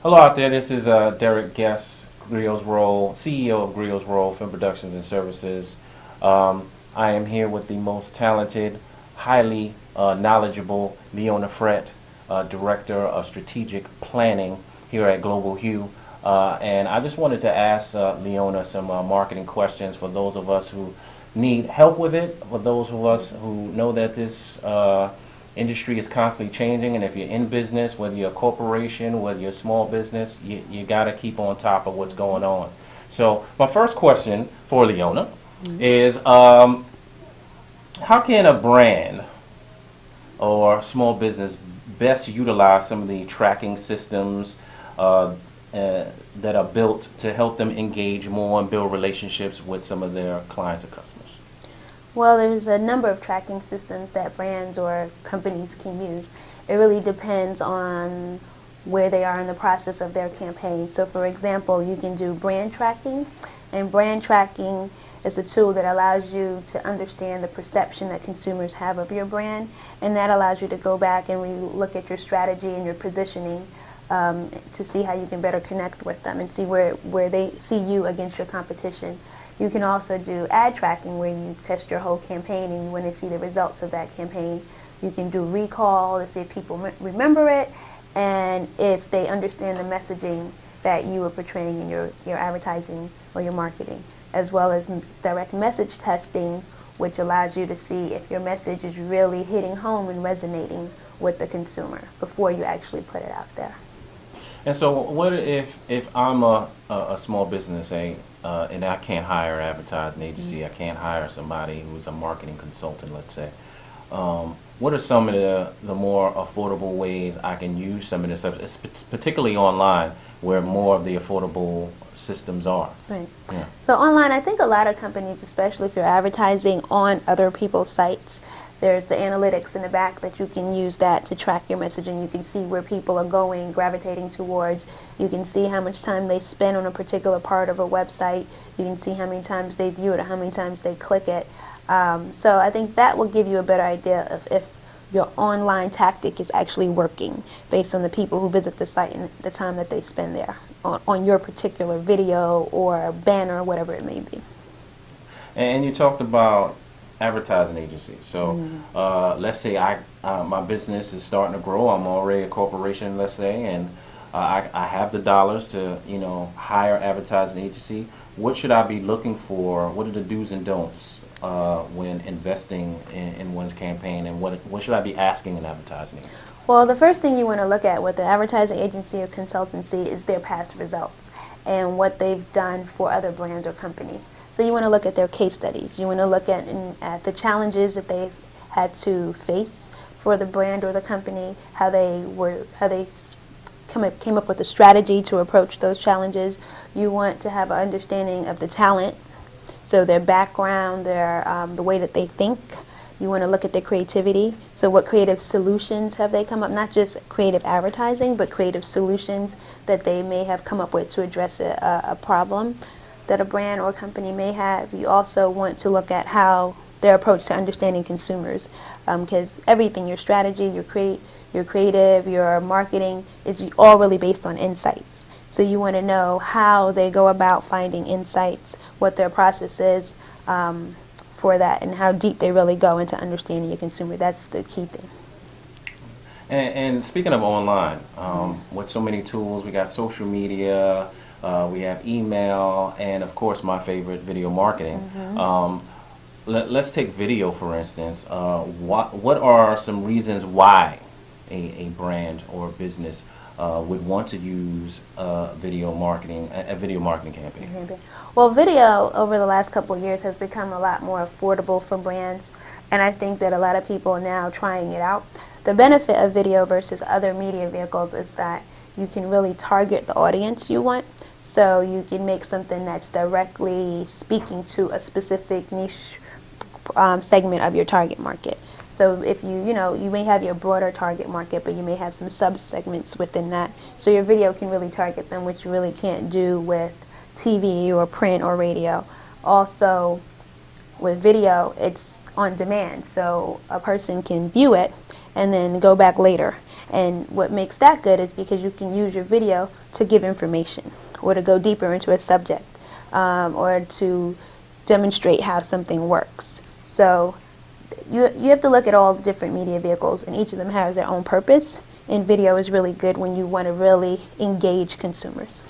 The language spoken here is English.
Hello out there, this is Derrick Guest, Griot's Role, CEO of Griot's Role, Film Productions and Services. I am here with the most talented, highly knowledgeable Leona Frett, Director of Strategic Planning here at Global Hue. And I just wanted to ask Leona some marketing questions for those of us who need help with it, for those of us who know that this industry is constantly changing, and if you're in business, whether you're a corporation, whether you're a small business, you got to keep on top of what's going on. So my first question for Leona is, how can a brand or small business best utilize some of the tracking systems that are built to help them engage more and build relationships with some of their clients or customers? Well, there's a number of tracking systems that brands or companies can use. It really depends on where they are in the process of their campaign. So for example, you can do brand tracking, and brand tracking is a tool that allows you to understand the perception that consumers have of your brand, and that allows you to go back and look at your strategy and your positioning to see how you can better connect with them and see where they see you against your competition. You can also do ad tracking, where you test your whole campaign and you want to see the results of that campaign. You can do recall to see if people remember it and if they understand the messaging that you are portraying in your advertising or your marketing, as well as direct message testing, which allows you to see if your message is really hitting home and resonating with the consumer before you actually put it out there. And so what if I'm a small business, and I can't hire an advertising agency, I can't hire somebody who's a marketing consultant, let's say. What are some of the more affordable ways I can use some of this stuff, particularly online, where more of the affordable systems are? Right. Yeah. So online, I think a lot of companies, especially if you're advertising on other people's sites, there's the analytics in the back that you can use that to track your messaging. You can see where people are going, gravitating towards. You can see how much time they spend on a particular part of a website. You can see how many times they view it or how many times they click it. So I think that will give you a better idea of if your online tactic is actually working based on the people who visit the site and the time that they spend there on your particular video or banner, whatever it may be. And you talked about advertising agency. So let's say my business is starting to grow. I'm already a corporation, let's say, and I have the dollars to hire advertising agency. What should I be looking for? What are the do's and don'ts when investing in one's campaign, and what should I be asking an advertising agency? Well, the first thing you want to look at with the advertising agency or consultancy is their past results and what they've done for other brands or companies. So you want to look at their case studies. You want to look at the challenges that they've had to face for the brand or the company, how they came up with a strategy to approach those challenges. You want to have an understanding of the talent, so their background, the way that they think. You want to look at their creativity. So what creative solutions have they come up, not just creative advertising, but creative solutions that they may have come up with to address a problem that a brand or company may have. You also want to look at how their approach to understanding consumers, because everything, your strategy, your creative, your marketing, is all really based on insights. So you want to know how they go about finding insights, what their process is for that, and how deep they really go into understanding your consumer. That's the key thing. And speaking of online, with so many tools, we got social media, we have email, and of course my favorite, video marketing. Let's take video for instance. What are some reasons why a brand or business would want to use a video marketing campaign? Well, video over the last couple of years has become a lot more affordable for brands, and I think that a lot of people are now trying it out. The benefit of video versus other media vehicles is that you can really target the audience you want. So you can make something that's directly speaking to a specific niche segment of your target market. So if you may have your broader target market, but you may have some sub-segments within that. So your video can really target them, which you really can't do with TV or print or radio. Also, with video, it's on demand. So a person can view it and then go back later And what makes that good is because you can use your video to give information or to go deeper into a subject or to demonstrate how something works. So you have to look at all the different media vehicles, and each of them has their own purpose, and video is really good when you want to really engage consumers.